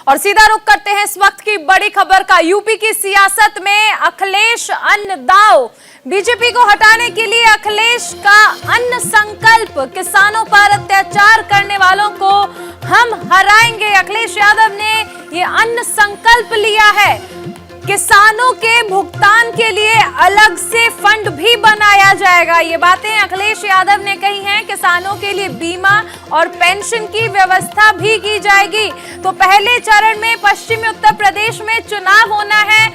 और सीधा रुख करते हैं इस वक्त की बड़ी खबर का। यूपी की सियासत में अखिलेश अन्न दाव। बीजेपी को हटाने के लिए अखिलेश का अन्न संकल्प। किसानों पर अत्याचार करने वालों को हम हराएंगे। अखिलेश यादव ने ये अन्न संकल्प लिया है। किसानों के भुगतान के लिए अलग से फंड भी बनाया जाएगा। ये बातें अखिलेश यादव ने कही हैं। किसानों के लिए बीमा और पेंशन की व्यवस्था भी की जाएगी। तो पहले चरण में पश्चिमी उत्तर प्रदेश में चुनाव होना है।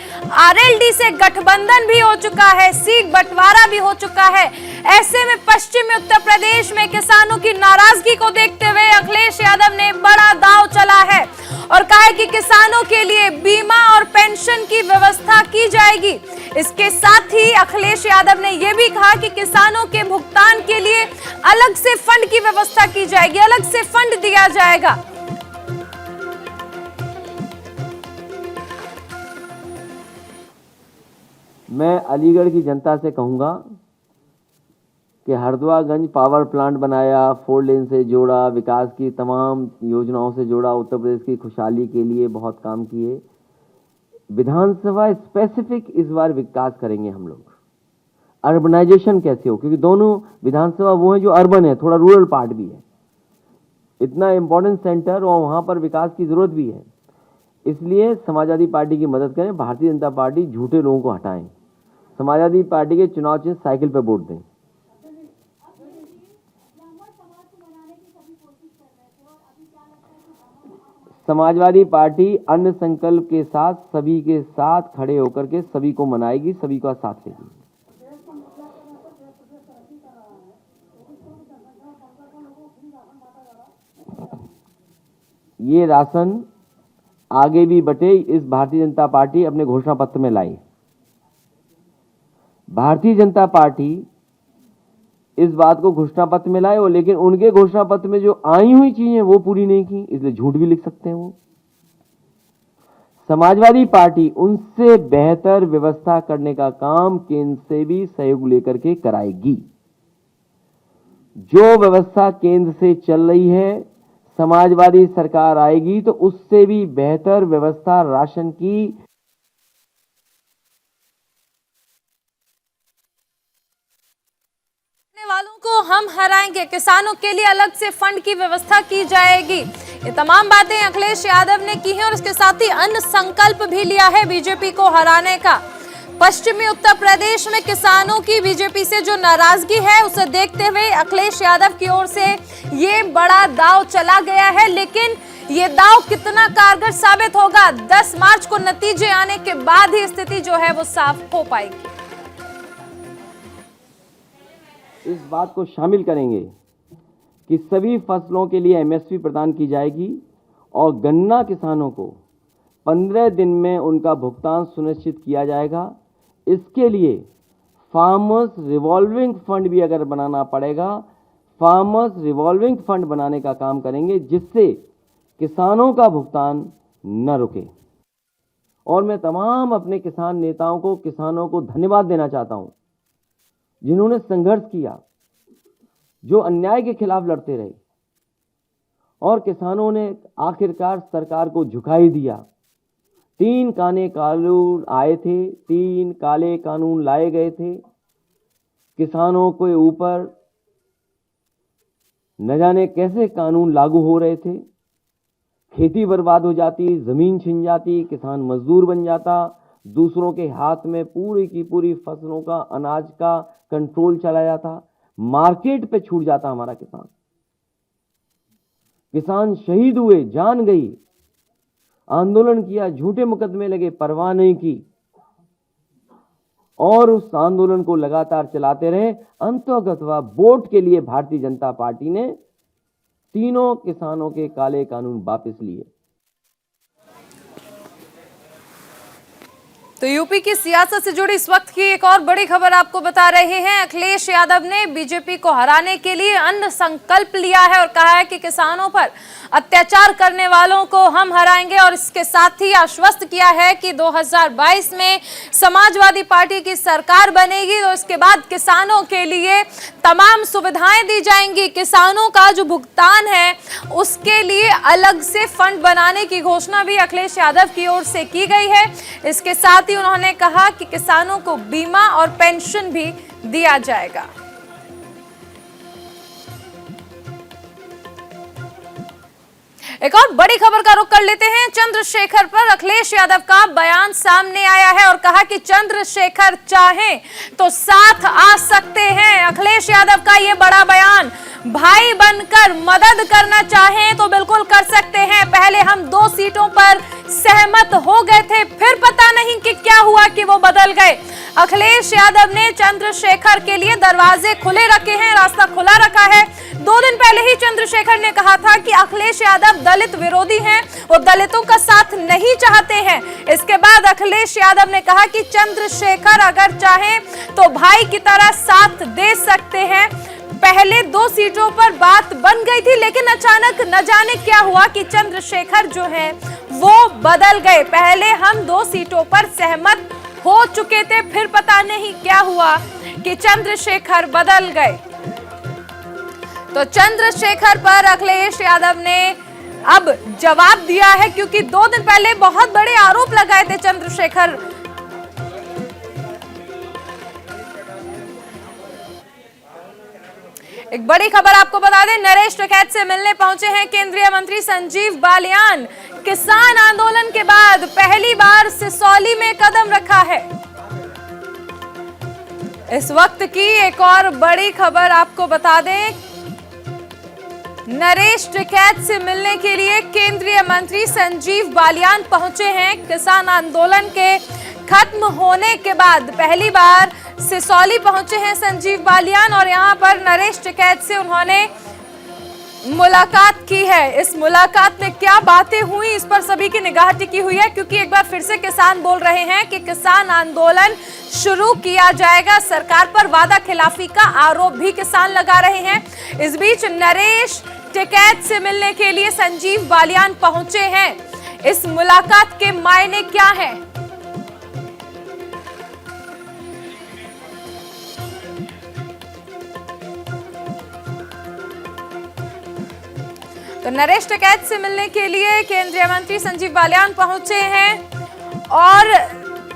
आरएलडी से गठबंधन भी हो चुका है, सीट बंटवारा भी हो चुका है। ऐसे में पश्चिमी उत्तर प्रदेश में किसानों की नाराजगी को देखते हुए अखिलेश यादव ने बड़ा दांव चला है और कहा है कि किसानों के लिए बीमा और पेंशन की व्यवस्था की जाएगी। इसके साथ ही अखिलेश यादव ने यह भी कहा कि किसानों के भुगतान के लिए अलग से फंड की व्यवस्था की जाएगी, अलग से फंड दिया जाएगा। मैं अलीगढ़ की जनता से कहूंगा कि हरदुआगंज पावर प्लांट बनाया, 4 लेन से जोड़ा, विकास की तमाम योजनाओं से जोड़ा, उत्तर प्रदेश की खुशहाली के लिए बहुत काम किए। विधानसभा स्पेसिफिक इस बार विकास करेंगे हम लोग। अर्बनाइजेशन कैसे हो, क्योंकि दोनों विधानसभा वो है जो अर्बन है, थोड़ा रूरल पार्ट भी है। इतना इम्पोर्टेंट सेंटर और वहाँ पर विकास की जरूरत भी है। इसलिए समाजवादी पार्टी की मदद करें। भारतीय जनता पार्टी झूठे लोगों को हटाएं। समाजवादी पार्टी के चुनाव चिन्ह साइकिल पर वोट दें। समाजवादी पार्टी अन्न संकल्प के साथ सभी के साथ खड़े होकर के सभी को मनाएगी, सभी का साथ लेगी। ये राशन आगे भी बटे, इस भारतीय जनता पार्टी अपने घोषणा पत्र में लाई। भारतीय जनता पार्टी इस बात को घोषणा पत्र में लाए, लेकिन उनके घोषणा पत्र में जो आई हुई चीजें वो पूरी नहीं की, इसलिए झूठ भी लिख सकते हैं वो। समाजवादी पार्टी उनसे बेहतर व्यवस्था करने का काम केंद्र से भी सहयोग लेकर के कराएगी। जो व्यवस्था केंद्र से चल रही है, समाजवादी सरकार आएगी तो उससे भी बेहतर व्यवस्था राशन की वालों को हम हराएंगे। किसानों के लिए अलग से फंड की व्यवस्था की जाएगी। ये तमाम बातें अखिलेश यादव ने की हैं और इसके साथ ही अन्न संकल्प भी लिया है बीजेपी को हराने का। पश्चिमी उत्तर प्रदेश में किसानों की बीजेपी से जो नाराजगी है उसे देखते हुए अखिलेश यादव की ओर से ये बड़ा दांव चला गया है। लेकिन ये दांव कितना कारगर साबित होगा, 10 मार्च को नतीजे आने के बाद ही स्थिति जो है वो साफ हो पाएगी। इस बात को शामिल करेंगे कि सभी फसलों के लिए एमएसपी प्रदान की जाएगी और गन्ना किसानों को 15 दिन में उनका भुगतान सुनिश्चित किया जाएगा। इसके लिए फार्मर्स रिवॉल्विंग फंड भी अगर बनाना पड़ेगा, फार्मर्स रिवॉल्विंग फंड बनाने का काम करेंगे, जिससे किसानों का भुगतान न रुके। और मैं तमाम अपने किसान नेताओं को, किसानों को धन्यवाद देना चाहता हूं, जिन्होंने संघर्ष किया, जो अन्याय के खिलाफ लड़ते रहे और किसानों ने आखिरकार सरकार को झुका ही दिया। 3 काले कानून आए थे, 3 काले कानून लाए गए थे। किसानों के ऊपर न जाने कैसे कानून लागू हो रहे थे। खेती बर्बाद हो जाती, जमीन छिन जाती, किसान मजदूर बन जाता, दूसरों के हाथ में पूरी की पूरी फसलों का, अनाज का कंट्रोल चला जाता, मार्केट पे छूट जाता हमारा किसान। किसान शहीद हुए, जान गई, आंदोलन किया, झूठे मुकदमे लगे, परवाह नहीं की और उस आंदोलन को लगातार चलाते रहे। अंततः वोट के लिए भारतीय जनता पार्टी ने तीनों किसानों के काले कानून वापस लिए। तो यूपी की सियासत से जुड़ी इस वक्त की एक और बड़ी खबर आपको बता रहे हैं। अखिलेश यादव ने बीजेपी को हराने के लिए अन्न संकल्प लिया है और कहा है कि किसानों पर अत्याचार करने वालों को हम हराएंगे और इसके साथ ही आश्वस्त किया है कि 2022 में समाजवादी पार्टी की सरकार बनेगी तो इसके बाद किसानों के लिए तमाम सुविधाएं दी जाएंगी। किसानों का जो भुगतान है उसके लिए अलग से फंड बनाने की घोषणा भी अखिलेश यादव की ओर से की गई है। इसके साथ ही उन्होंने कहा कि किसानों को बीमा और पेंशन भी दिया जाएगा। एक और बड़ी खबर का रुख कर लेते हैं। चंद्रशेखर पर अखिलेश यादव का बयान सामने आया है और कहा कि चंद्रशेखर चाहे तो साथ आ सकते हैं। अखिलेश यादव का यह बड़ा बयान, भाई बनकर मदद करना चाहें तो बिल्कुल कर सकते हैं। पहले हम 2 सीटों पर सहमत हो गए थे, फिर पता नहीं कि क्या हुआ कि वो बदल गए। अखिलेश यादव ने चंद्रशेखर के लिए दरवाजे खुले रखे हैं, रास्ता खुला रखा है। 2 दिन पहले ही चंद्रशेखर ने कहा था कि अखिलेश यादव दलित विरोधी हैं, वो दलितों का साथ नहीं चाहते हैं। इसके बाद अखिलेश यादव ने कहा कि चंद्रशेखर अगर चाहें तो भाई की तरह साथ दे सकते हैं। पहले 2 सीटों पर बात बन गई थी, लेकिन अचानक न जाने क्या हुआ कि चंद्रशेखर जो है वो बदल गए। पहले हम 2 सीटों पर सहमत हो चुके थे, फिर पता नहीं क्या हुआ कि चंद्रशेखर बदल गए। तो चंद्रशेखर पर अखिलेश यादव ने अब जवाब दिया है, क्योंकि 2 दिन पहले बहुत बड़े आरोप लगाए थे चंद्रशेखर। एक बड़ी खबर आपको बता दें, नरेश टिकैत से मिलने पहुंचे हैं केंद्रीय मंत्री संजीव बालियान। किसान आंदोलन के बाद पहली बार सिसौली में कदम रखा है। इस वक्त की एक और बड़ी खबर आपको बता दें, नरेश टिकैत से मिलने के लिए केंद्रीय मंत्री संजीव बालियान पहुंचे हैं। किसान आंदोलन के खत्म होने के बाद पहली बार सिसौली पहुंचे हैं संजीव बालियान और यहां पर नरेश टिकैत से उन्होंने मुलाकात की है। इस मुलाकात में क्या बातें हुई इस पर सभी की निगाह टिकी हुई है, क्योंकि एक बार फिर से किसान बोल रहे हैं कि किसान आंदोलन शुरू किया जाएगा। सरकार पर वादा खिलाफी का आरोप भी किसान लगा रहे हैं। इस बीच नरेश टिकैत से मिलने के लिए संजीव बालियान पहुंचे हैं। इस मुलाकात के मायने क्या हैं? तो नरेश टिकैत से मिलने के लिए केंद्रीय मंत्री संजीव बालियान पहुंचे हैं और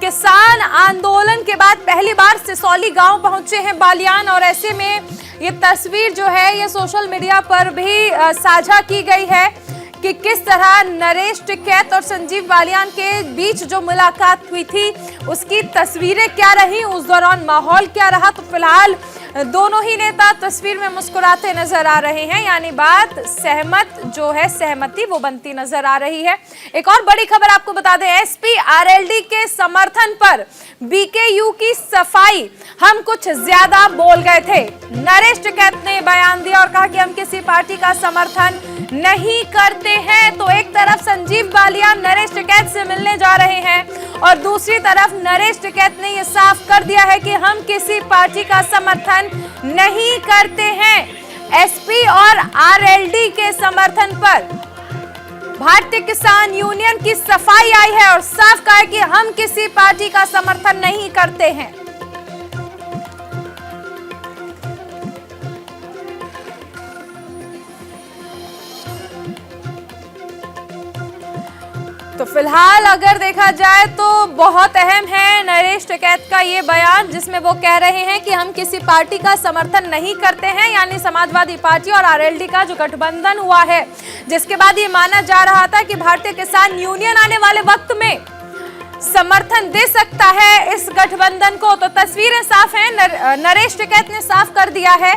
किसान आंदोलन के बाद पहली बार सिसौली गांव पहुंचे हैं बालियान। और ऐसे में ये तस्वीर जो है ये सोशल मीडिया पर भी साझा की गई है कि किस तरह नरेश टिकैत और संजीव बालियान के बीच जो मुलाकात हुई थी उसकी तस्वीरें क्या रही, उस दौरान माहौल क्या रहा। तो फिलहाल दोनों ही नेता तस्वीर में मुस्कुराते नजर आ रहे हैं, यानी बात सहमत जो है सहमति वो बनती नजर आ रही है। एक और बड़ी खबर आपको बता दें, एसपी आरएलडी के समर्थन पर बीकेयू की सफाई, हम कुछ ज्यादा बोल गए थे। नरेश टिकैत ने बयान दिया और कहा कि हम किसी पार्टी का समर्थन नहीं करते हैं। तो एक तरफ संजीव बालियान नरेश टिकैत से मिलने जा रहे हैं और दूसरी तरफ नरेश टिकैत ने यह साफ कर दिया है कि हम किसी पार्टी का समर्थन नहीं करते हैं। एसपी और आरएलडी के समर्थन पर भारतीय किसान यूनियन की सफाई आई है और साफ कहा है कि हम किसी पार्टी का समर्थन नहीं करते हैं। तो फिलहाल अगर देखा जाए तो बहुत अहम है नरेश टिकैत का ये बयान, जिसमें वो कह रहे हैं कि हम किसी पार्टी का समर्थन नहीं करते हैं, यानी समाजवादी पार्टी और आरएलडी का जो गठबंधन हुआ है, जिसके बाद ये माना जा रहा था कि भारतीय किसान यूनियन आने वाले वक्त में समर्थन दे सकता है इस गठबंधन को। तो तस्वीरें साफ हैं, नरेश टिकैत ने साफ कर दिया है,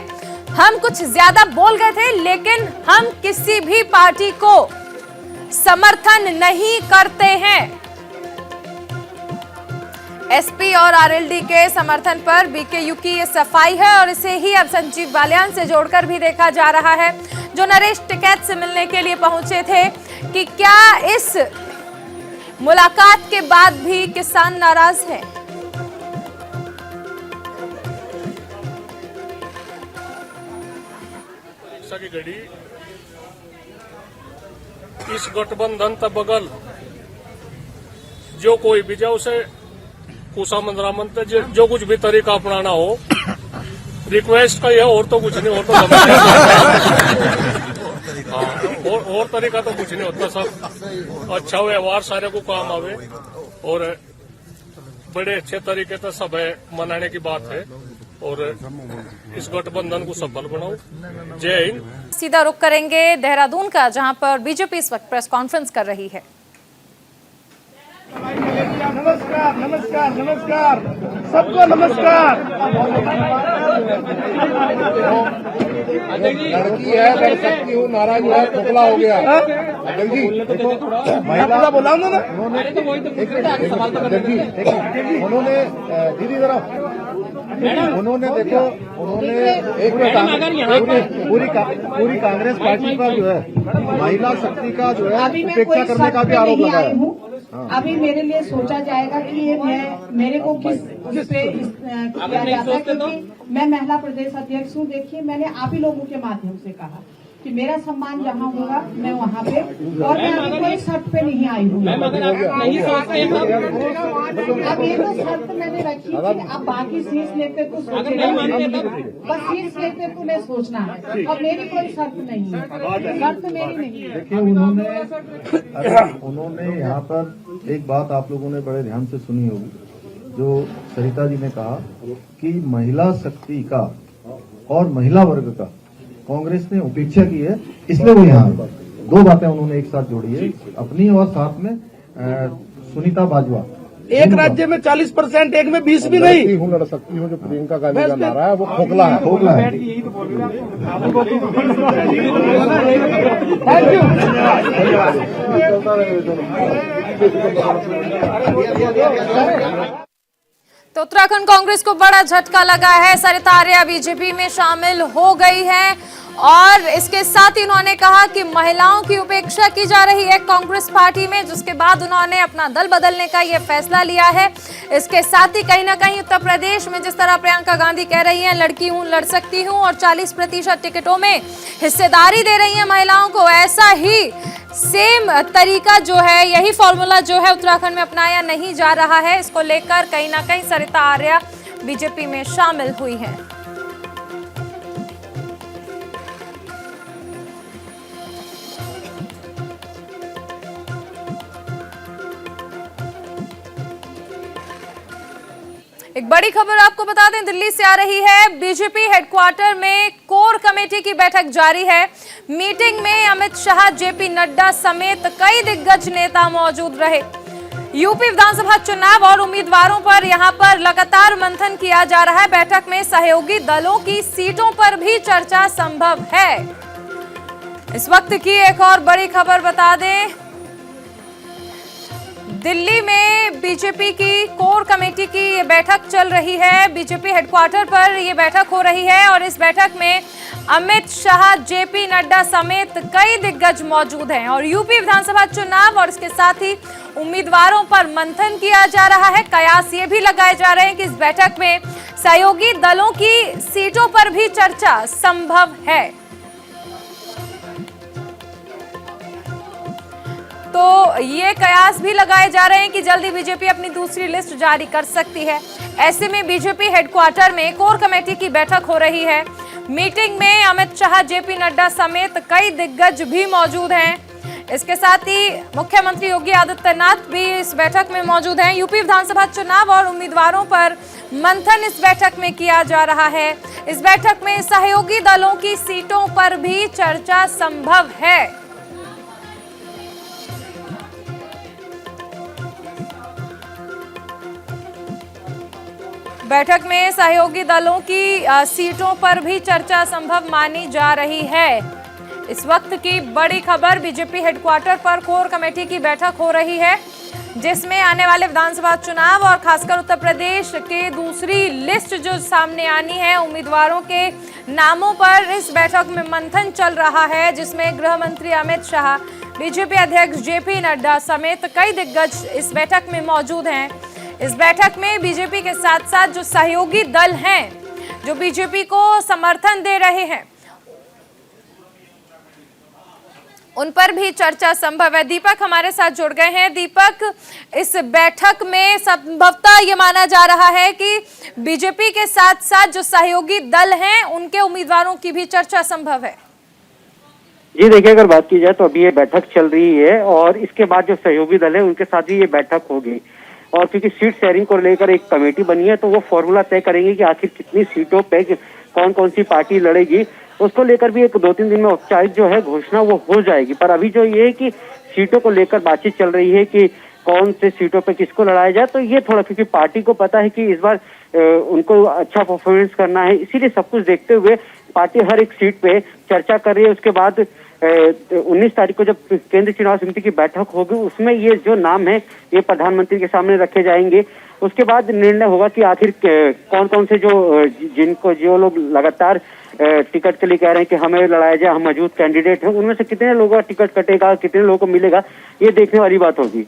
हम कुछ ज्यादा बोल गए थे लेकिन हम किसी भी पार्टी को समर्थन नहीं करते हैं। एसपी और आरएलडी के समर्थन पर बीकेयू की ये सफाई है और इसे ही अब संजीव बालियान से जोड़कर भी देखा जा रहा है, जो नरेश टिकैत से मिलने के लिए पहुंचे थे, कि क्या इस मुलाकात के बाद भी किसान नाराज है। की घड़ी इस गठबंधन तक बगल जो कोई भी जाए उसे कुशामंद रामंत जो कुछ भी तरीका अपनाना हो, रिक्वेस्ट का यह और तो कुछ नहीं, और तो और तरीका तो कुछ नहीं होता। सब अच्छा व्यवहार सारे को काम आवे और बड़े अच्छे तरीके से सब मनाने की बात है और इस गठबंधन को सफल बनाओ। जय हिंद। सीधा रुख करेंगे देहरादून का, जहां पर बीजेपी इस वक्त प्रेस कॉन्फ्रेंस कर रही है। नमस्कार नमस्कार नमस्कार सबको नमस्कार। लड़की है, लड़ सकती हूँ, नाराज हुआ, खोखला हो गया। अध्यक्ष जी देखो, महिला बोला ना, उन्होंने दीदी तरफ उन्होंने देखो, उन्होंने पूरी कांग्रेस पार्टी पर जो है महिला शक्ति का जो है उपेक्षा करने का भी आरोप लगाया। अभी मेरे लिए सोचा जाएगा कि ये मेरे को किस पे किया जाता है, क्योंकि मैं महिला प्रदेश अध्यक्ष हूँ। देखिए, मैंने आप ही लोगों के माध्यम से कहा कि मेरा सम्मान जहाँ होगा मैं वहाँ पे, और मैं अभी कोई शर्त पे नहीं आई हूँ। अब ये तो शर्त मैंने रखी थी, अब बाकी सीट लेते तो बस सीट लेते तो मैं सोचना है, और मेरी कोई शर्त नहीं है, शर्त मेरी नहीं है। देखिए, उन्होंने यहाँ पर एक बात आप लोगों ने बड़े ध्यान से सुनी होगी, जो सरिता जी ने कहा कि महिला शक्ति का और महिला वर्ग का कांग्रेस ने उपेक्षा की है, इसलिए वो यहाँ दो बातें उन्होंने एक साथ जोड़ी है, अपनी और साथ में सुनीता बाजवा। एक राज्य में 40%, एक में 20 भी नहीं हूँ, लड़ सकती हूँ, जो प्रियंका गांधी का नारा है वो खोखला है, खोखला है। Thank you. तो उत्तराखंड कांग्रेस को बड़ा झटका लगा है। सरिता आर्या बीजेपी में शामिल हो गई है और इसके साथ ही उन्होंने कहा कि महिलाओं की उपेक्षा की जा रही है कांग्रेस पार्टी में, जिसके बाद उन्होंने अपना दल बदलने का यह फैसला लिया है। इसके साथ ही कहीं ना कहीं उत्तर प्रदेश में जिस तरह प्रियंका गांधी कह रही हैं लड़की हूं, लड़ सकती हूं और 40% टिकटों में हिस्सेदारी दे रही हैं महिलाओं को, ऐसा ही सेम तरीका जो है, यही फॉर्मूला जो है उत्तराखंड में अपनाया नहीं जा रहा है। इसको लेकर कहीं ना कहीं सरिता आर्या बीजेपी में शामिल हुई है। एक बड़ी खबर आपको बता दें, दिल्ली से आ रही है। बीजेपी हेडक्वार्टर में कोर कमेटी की बैठक जारी है। मीटिंग में अमित शाह, जेपी नड्डा समेत कई दिग्गज नेता मौजूद रहे। यूपी विधानसभा चुनाव और उम्मीदवारों पर यहां पर लगातार मंथन किया जा रहा है। बैठक में सहयोगी दलों की सीटों पर भी चर्चा संभव है। इस वक्त की एक और बड़ी खबर बता दें, दिल्ली में बीजेपी की कोर कमेटी की ये बैठक चल रही है। बीजेपी हेडक्वार्टर पर ये बैठक हो रही है और इस बैठक में अमित शाह, जेपी नड्डा समेत कई दिग्गज मौजूद हैं और यूपी विधानसभा चुनाव और इसके साथ ही उम्मीदवारों पर मंथन किया जा रहा है। कयास ये भी लगाए जा रहे हैं कि इस बैठक में सहयोगी दलों की सीटों पर भी चर्चा संभव है। तो ये कयास भी लगाए जा रहे हैं कि जल्दी बीजेपी अपनी दूसरी लिस्ट जारी कर सकती है। ऐसे में बीजेपी हेडक्वार्टर में कोर कमेटी की बैठक हो रही है। मीटिंग में अमित शाह, जेपी नड्डा समेत कई दिग्गज भी मौजूद हैं। इसके साथ ही मुख्यमंत्री योगी आदित्यनाथ भी इस बैठक में मौजूद हैं। यूपी विधानसभा चुनाव और उम्मीदवारों पर मंथन इस बैठक में किया जा रहा है। इस बैठक में सहयोगी दलों की सीटों पर भी चर्चा संभव है। बैठक में सहयोगी दलों की सीटों पर भी चर्चा संभव मानी जा रही है। इस वक्त की बड़ी खबर, बीजेपी हेडक्वार्टर पर कोर कमेटी की बैठक हो रही है, जिसमें आने वाले विधानसभा चुनाव और खासकर उत्तर प्रदेश के दूसरी लिस्ट जो सामने आनी है, उम्मीदवारों के नामों पर इस बैठक में मंथन चल रहा है, जिसमें गृह मंत्री अमित शाह, बीजेपी अध्यक्ष जेपी नड्डा समेत कई दिग्गज इस बैठक में मौजूद हैं। इस बैठक में बीजेपी के साथ साथ जो सहयोगी दल हैं, जो बीजेपी को समर्थन दे रहे हैं, उन पर भी चर्चा संभव है। दीपक हमारे साथ जुड़ गए हैं। दीपक, इस बैठक में संभवतः ये माना जा रहा है कि बीजेपी के साथ साथ जो सहयोगी दल हैं उनके उम्मीदवारों की भी चर्चा संभव है। जी देखिए, अगर बात की जाए तो अभी ये बैठक चल रही है और इसके बाद जो सहयोगी दल है उनके साथ भी ये बैठक होगी। और क्योंकि सीट शेयरिंग को लेकर एक कमेटी बनी है तो वो फॉर्मूला तय करेंगे कि आखिर कितनी सीटों पे कौन कौन सी पार्टी लड़ेगी। उसको लेकर भी एक 2-3 दिन में औपचारिक जो है घोषणा वो हो जाएगी। पर अभी जो ये है कि सीटों को लेकर बातचीत चल रही है कि कौन से सीटों पे किसको लड़ाया जाए, तो ये थोड़ा, क्योंकि पार्टी को पता है कि इस बार उनको अच्छा परफॉर्मेंस करना है, इसीलिए सब कुछ देखते हुए पार्टी हर एक सीट पे चर्चा कर रही है। उसके बाद 19 तारीख को जब केंद्रीय चुनाव समिति की बैठक होगी उसमें ये जो नाम है ये प्रधानमंत्री के सामने रखे जाएंगे। उसके बाद निर्णय होगा कि आखिर कौन कौन से जो लोग लगातार टिकट के लिए कह रहे हैं कि हमें लड़ाया जाए, हम मौजूद कैंडिडेट हैं, उनमें से कितने लोगों का टिकट कटेगा, कितने लोगों को मिलेगा, ये देखने वाली बात होगी।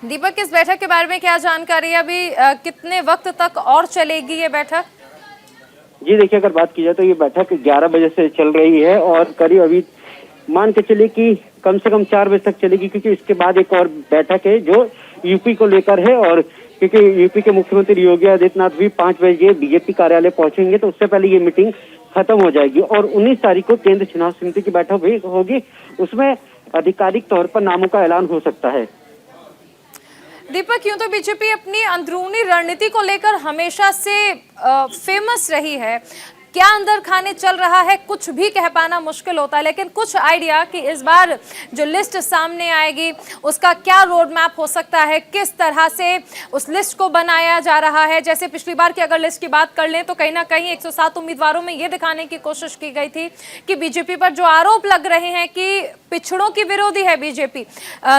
दीपक, इस बैठक के बारे में क्या जानकारी है? अभी कितने वक्त तक और चलेगी ये बैठक? जी देखिए, अगर बात की जाए तो ये बैठक 11 बजे से चल रही है और करीब अभी मान के चलिए कि कम से कम 4 बजे तक चलेगी, क्योंकि इसके बाद एक और बैठक है जो यूपी को लेकर है। और क्योंकि यूपी के मुख्यमंत्री योगी आदित्यनाथ भी 5 बजे बीजेपी कार्यालय पहुंचेंगे तो उससे पहले ये मीटिंग खत्म हो जाएगी। और 19 तारीख को केंद्रीय चुनाव समिति की बैठक भी होगी, उसमें आधिकारिक तौर पर नामों का ऐलान हो सकता है। दीपक, यूं तो बीजेपी अपनी अंदरूनी रणनीति को लेकर हमेशा से फेमस रही है। क्या अंदर खाने चल रहा है कुछ भी कह पाना मुश्किल होता है, लेकिन कुछ आइडिया कि इस बार जो लिस्ट सामने आएगी उसका क्या रोड मैप हो सकता है, किस तरह से उस लिस्ट को बनाया जा रहा है। जैसे पिछली बार की अगर लिस्ट की बात कर लें तो कहीं ना कहीं 107 उम्मीदवारों में ये दिखाने की कोशिश की गई थी कि बीजेपी पर जो आरोप लग रहे हैं कि पिछड़ों की विरोधी है बीजेपी,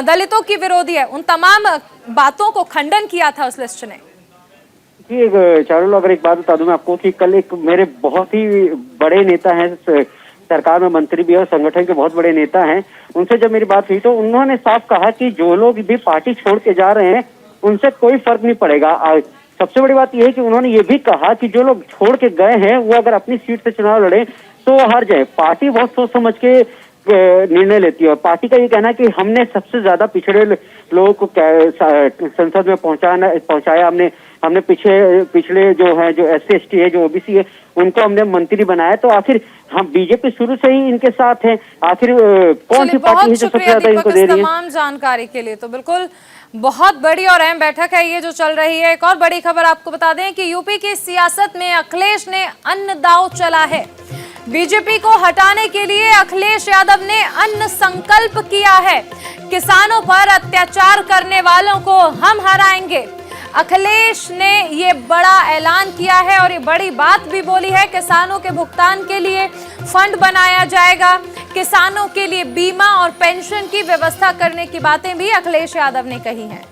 दलितों की विरोधी है, उन तमाम बातों को खंडन किया था उस लिस्ट ने। चारुल, अगर एक बात बता दूं मैं आपको कि कल एक मेरे बहुत ही बड़े नेता हैं, सरकार में मंत्री भी है और संगठन के बहुत बड़े नेता हैं, उनसे जब मेरी बात हुई तो उन्होंने साफ कहा कि जो लोग भी पार्टी छोड़ के जा रहे हैं उनसे कोई फर्क नहीं पड़ेगा। सबसे बड़ी बात यह है कि उन्होंने ये भी कहा कि जो लोग छोड़ के गए हैं वो अगर अपनी सीट से चुनाव लड़े तो वो हार जाए। पार्टी बहुत सोच समझ के निर्णय लेती है और पार्टी का ये कहना है कि हमने सबसे ज्यादा पिछड़े लोगों को संसद में पहुंचाया, हमने पिछले जो है, जो SC ST है, जो OBC है, उनको हमने मंत्री बनाया। तो आखिर हम बीजेपी शुरू से ही इनके साथ है, आखिर कौन सी पार्टी है जो सबसे ज्यादा इनको दे रही है? तमाम जानकारी के लिए तो बिल्कुल बहुत बड़ी और अहम बैठक है ये जो चल रही है। एक और बड़ी खबर आपको बता दें कि यूपी की सियासत में अखिलेश ने अन्न दांव चला है। बीजेपी को हटाने के लिए अखिलेश यादव ने अन्न संकल्प किया है। किसानों पर अत्याचार करने वालों को हम हराएंगे। अखिलेश ने ये बड़ा ऐलान किया है और ये बड़ी बात भी बोली है। किसानों के भुगतान के लिए फंड बनाया जाएगा, किसानों के लिए बीमा और पेंशन की व्यवस्था करने की बातें भी अखिलेश यादव ने कही हैं।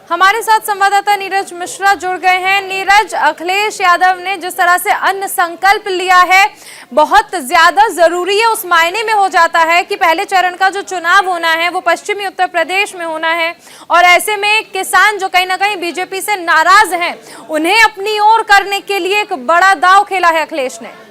हमारे साथ संवाददाता नीरज मिश्रा जुड़ गए हैं। नीरज, अखिलेश यादव ने जिस तरह से अन्न संकल्प लिया है बहुत ज्यादा जरूरी है, उस मायने में हो जाता है कि पहले चरण का जो चुनाव होना है वो पश्चिमी उत्तर प्रदेश में होना है और ऐसे में किसान जो कहीं ना कहीं बीजेपी से नाराज हैं उन्हें अपनी ओर करने के लिए एक बड़ा दांव खेला है अखिलेश ने।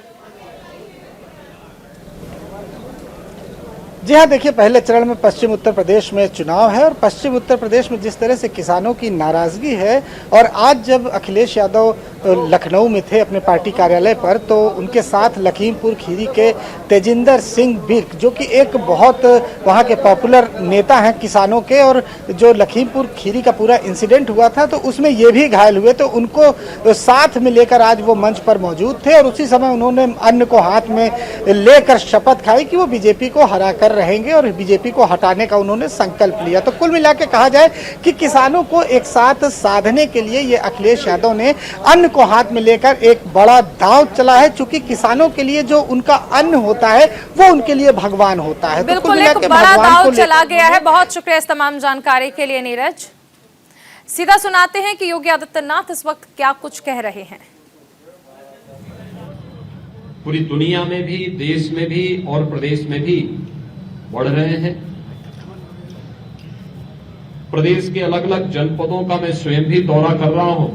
जी हाँ, देखिए, पहले चरण में पश्चिम उत्तर प्रदेश में चुनाव है और पश्चिम उत्तर प्रदेश में जिस तरह से किसानों की नाराजगी है, और आज जब अखिलेश यादव लखनऊ में थे अपने पार्टी कार्यालय पर तो उनके साथ लखीमपुर खीरी के तेजिंदर सिंह बिर्क जो कि एक बहुत वहाँ के पॉपुलर नेता हैं किसानों के, और जो लखीमपुर खीरी का पूरा इंसिडेंट हुआ था तो उसमें ये भी घायल हुए, तो उनको साथ में लेकर आज वो मंच पर मौजूद थे और उसी समय उन्होंने अन्न को हाथ में लेकर शपथ खाई कि वो बीजेपी को हरा कर रहेंगे और बीजेपी को हटाने का उन्होंने संकल्प लिया। तो कुल मिला के कहा जाए कि किसानों को एक साथ साधने के लिए ये अखिलेश यादव ने अन्न को हाथ में लेकर एक बड़ा दांव चला है, चूंकि किसानों के लिए जो उनका अन्न होता है वो उनके लिए भगवान होता है। बिल्कुल एक बड़ा दांव चला गया है। बहुत शुक्रिया इस तमाम जानकारी के लिए नीरज। सीधा सुनाते हैं कि योगी आदित्यनाथ इस वक्त क्या कुछ कह रहे हैं। पूरी दुनिया में भी, देश में भी और प्रदेश में भी बढ़ रहे हैं। प्रदेश के अलग अलग जनपदों का मैं स्वयं भी दौरा कर रहा हूं।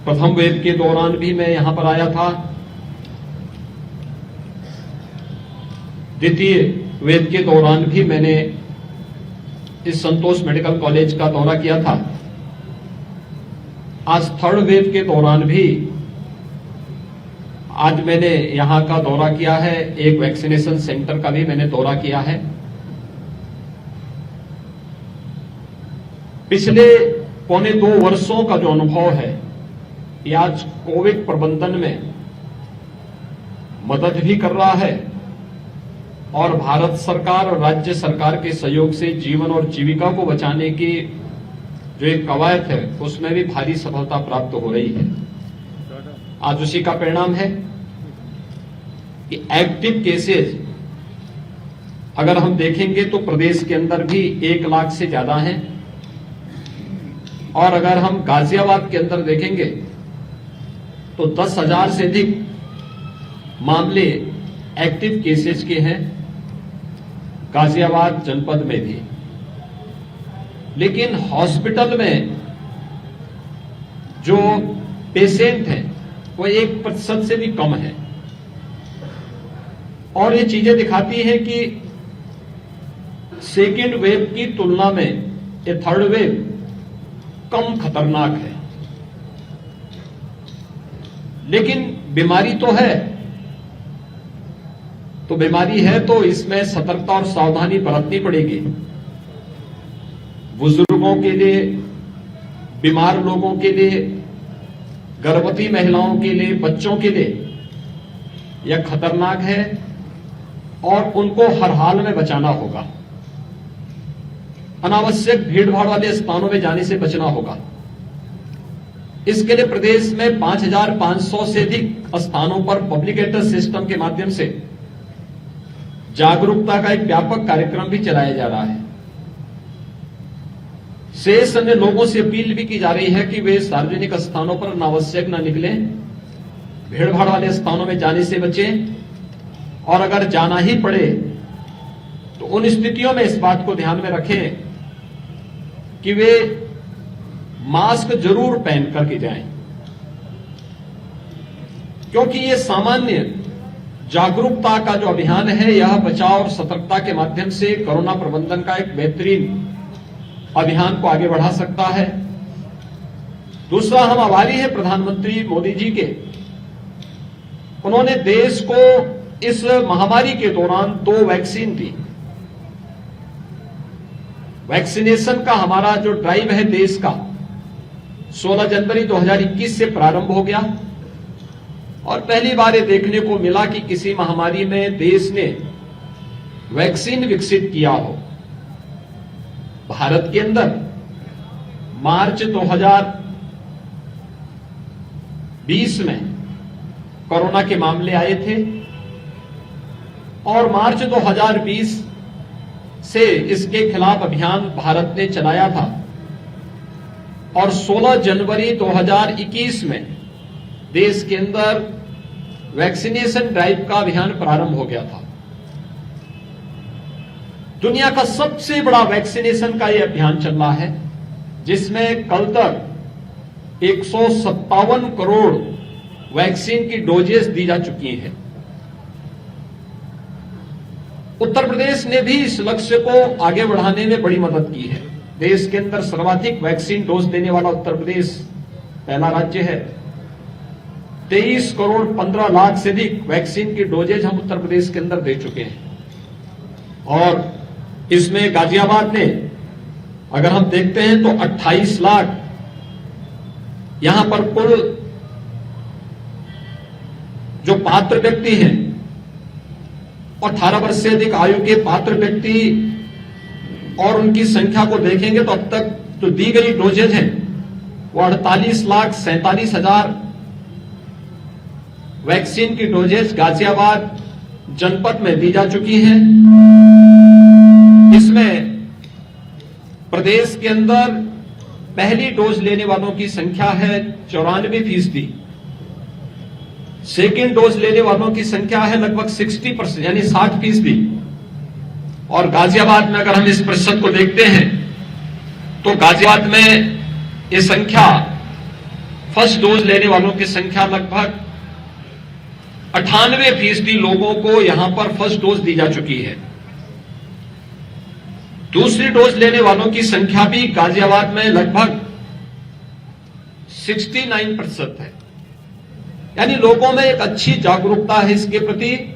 प्रथम वेव के दौरान भी मैं यहां पर आया था, द्वितीय वेव के दौरान भी मैंने इस संतोष मेडिकल कॉलेज का दौरा किया था। आज थर्ड वेव के दौरान भी आज मैंने यहां का दौरा किया है। एक वैक्सीनेशन सेंटर का भी मैंने दौरा किया है। पिछले पौने 2 वर्षों का जो अनुभव है, ये आज कोविड प्रबंधन में मदद भी कर रहा है और भारत सरकार और राज्य सरकार के सहयोग से जीवन और जीविका को बचाने की जो एक कवायद है, उसमें भी भारी सफलता प्राप्त हो रही है। आज उसी का परिणाम है कि एक्टिव केसेस अगर हम देखेंगे तो प्रदेश के अंदर भी 1 लाख से ज्यादा हैं और अगर हम गाजियाबाद के अंदर देखेंगे तो 10,000 से अधिक मामले एक्टिव केसेस के हैं गाजियाबाद जनपद में भी। लेकिन हॉस्पिटल में जो पेशेंट हैं वो 1% से भी कम है और ये चीजें दिखाती हैं कि सेकेंड वेव की तुलना में ये थर्ड वेव कम खतरनाक है। लेकिन बीमारी तो है, तो बीमारी है तो इसमें सतर्कता और सावधानी बरतनी पड़ेगी। बुजुर्गों के लिए, बीमार लोगों के लिए, गर्भवती महिलाओं के लिए, बच्चों के लिए यह खतरनाक है और उनको हर हाल में बचाना होगा। अनावश्यक भीड़भाड़ वाले स्थानों में जाने से बचना होगा। इसके लिए प्रदेश में 5,500 से अधिक स्थानों पर पब्लिक एड्रेस सिस्टम के माध्यम से जागरूकता का एक व्यापक कार्यक्रम भी चलाया जा रहा है। शेष अन्य लोगों से अपील भी की जा रही है कि वे सार्वजनिक स्थानों पर अनावश्यक न निकलें, भीड़भाड़ वाले स्थानों में जाने से बचें और अगर जाना ही पड़े तो उन स्थितियों में इस बात को ध्यान में रखें कि वे मास्क जरूर पहन करके जाएं, क्योंकि ये सामान्य जागरूकता का जो अभियान है, यह बचाव और सतर्कता के माध्यम से कोरोना प्रबंधन का एक बेहतरीन अभियान को आगे बढ़ा सकता है। दूसरा, हम आभारी हैं प्रधानमंत्री मोदी जी के। उन्होंने देश को इस महामारी के दौरान 2 वैक्सीन दी। वैक्सीनेशन का हमारा जो ड्राइव है देश का 16 जनवरी 2021 से प्रारंभ हो गया और पहली बार ये देखने को मिला कि किसी महामारी में देश ने वैक्सीन विकसित किया हो। भारत के अंदर मार्च 2020 में कोरोना के मामले आए थे और मार्च 2020 से इसके खिलाफ अभियान भारत ने चलाया था और 16 जनवरी 2021 में देश के अंदर वैक्सीनेशन ड्राइव का अभियान प्रारंभ हो गया था। दुनिया का सबसे बड़ा वैक्सीनेशन का यह अभियान चल रहा है, जिसमें कल तक 157 करोड़ वैक्सीन की डोजेस दी जा चुकी हैं। उत्तर प्रदेश ने भी इस लक्ष्य को आगे बढ़ाने में बड़ी मदद की है। देश के अंदर सर्वाधिक वैक्सीन डोज देने वाला उत्तर प्रदेश पहला राज्य है। 23 करोड़ 15 लाख से अधिक वैक्सीन की डोजेज हम उत्तर प्रदेश के अंदर दे चुके हैं और इसमें गाजियाबाद ने, अगर हम देखते हैं तो 28 लाख यहां पर कुल जो पात्र व्यक्ति हैं और 18 वर्ष से अधिक आयु के पात्र व्यक्ति और उनकी संख्या को देखेंगे तो अब तक जो दी गई डोजेज हैं वो 48,47,000 वैक्सीन की डोजेज गाजियाबाद जनपद में दी जा चुकी हैं। इसमें प्रदेश के अंदर पहली डोज लेने वालों की संख्या है 94%। सेकेंड डोज लेने वालों की संख्या है लगभग 60% यानी 60%। और गाजियाबाद में अगर हम इस प्रतिशत को देखते हैं तो गाजियाबाद में ये संख्या फर्स्ट डोज लेने वालों की संख्या लगभग 98% लोगों को यहां पर फर्स्ट डोज दी जा चुकी है। दूसरी डोज लेने वालों की संख्या भी गाजियाबाद में लगभग 69% है। यानी लोगों में एक अच्छी जागरूकता है इसके प्रति,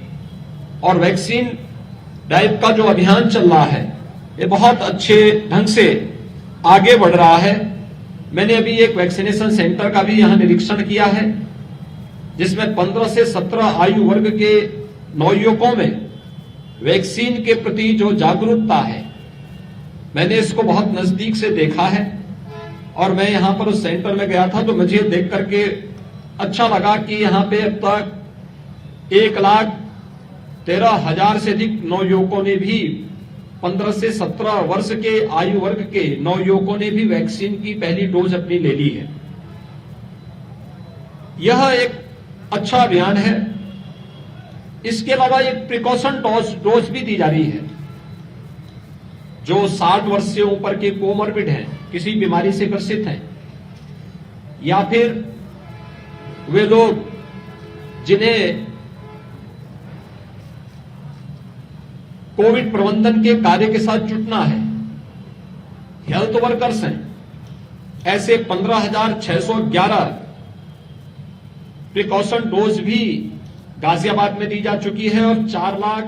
और वैक्सीन ड्राइव का जो अभियान चल रहा है ये बहुत अच्छे ढंग से आगे बढ़ रहा है। मैंने अभी एक वैक्सीनेशन सेंटर का भी यहां निरीक्षण किया है जिसमें 15 से 17 आयु वर्ग के नवयुवकों में वैक्सीन के प्रति जो जागरूकता है मैंने इसको बहुत नजदीक से देखा है। और मैं यहां पर उस सेंटर में गया था तो मुझे देख करके अच्छा लगा कि यहां पे अब तक 1,13,000 से अधिक नवयुवकों ने भी 15 से 17 वर्ष के आयु वर्ग के नवयुवकों ने भी वैक्सीन की पहली डोज अपनी ले ली है। यह एक अच्छा अभियान है। इसके अलावा एक प्रिकॉशन डोज भी दी जा रही है। जो 60 वर्ष से ऊपर के कोमॉर्बिड हैं, किसी बीमारी से ग्रसित हैं, या फिर वे लोग जिन्हें कोविड प्रबंधन के कार्य के साथ जुटना है, हेल्थ वर्कर्स हैं, ऐसे 15,611 प्रिकॉशन डोज भी गाजियाबाद में दी जा चुकी है और 4,00,000